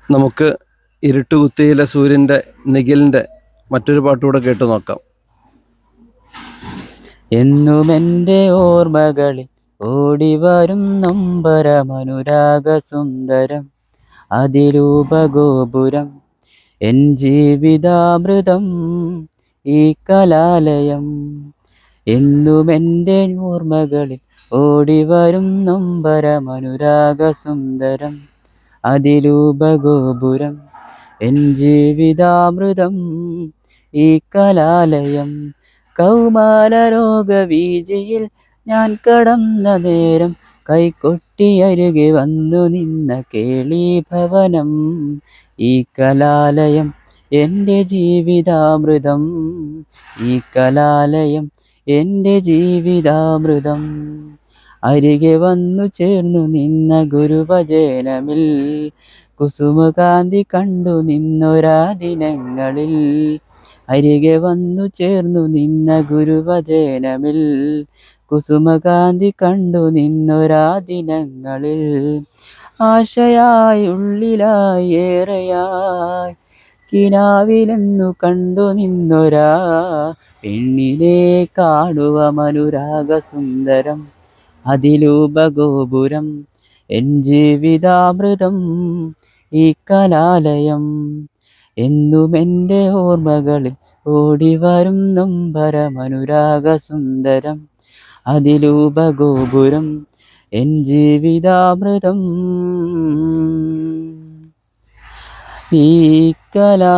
നമുക്ക് ഇരുട്ടുകുത്തിയിലെ സൂര്യൻ്റെ നിഖിലിൻ്റെ മറ്റൊരു പാട്ടുകൂടെ കേട്ടു നോക്കാം. എന്നുമെൻ്റെ ഓർമ്മകളിൽ ഓടിവരും നൊമ്പരമനുരാഗസുന്ദരം അതിരൂപഗോപുരം എൻ ജീവിതാമൃതം ഈ കലാലയം. എന്നുമെൻ്റെ ഓർമ്മകളിൽ ഓടിവരും നൊമ്പരമനുരാഗസുന്ദരം അതിരൂപഗോപുരം എൻ ജീവിതാമൃതം ഈ കലാലയം. കൗമാരരോഗവീചിയിൽ ഞാൻ കടന്ന നേരം കൈകൊട്ടിയരുകെ വന്നു നിന്ന കേളീഭവനം ഈ കലാലയം. എൻ്റെ ജീവിതാമൃതം ഈ കലാലയം, എൻ്റെ ജീവിതാമൃതം. അരികെ വന്നു ചേർന്നു നിന്ന ഗുരുവചനമിൽ കുസുമകാന്തി കണ്ടു നിന്നൊരാ ദിനങ്ങളിൽ. അരികെ വന്നു ചേർന്നു നിന്ന ഗുരുവചനമിൽ കുസുമകാന്തി കണ്ടു നിന്നൊരാ ദിനങ്ങളിൽ. ആശയായി ഉള്ളിലായി ഏറെയായി കിനാവിലെന്നു കണ്ടു നിന്നൊരാ പെണ്ണിനെ കാണുവമനുരാഗസുന്ദരം അതിരൂപഗോപുരം എൻ ജീവിതാമൃതം ഈ കലാലയം. എന്നുമെൻ്റെ ഓർമ്മകളിൽ ഓടിവരും നൊമ്പരമനുരാഗസുന്ദരം അതിരൂപഗോപുരം എൻ ജീവിതാമൃതം ഈ കലാലയം.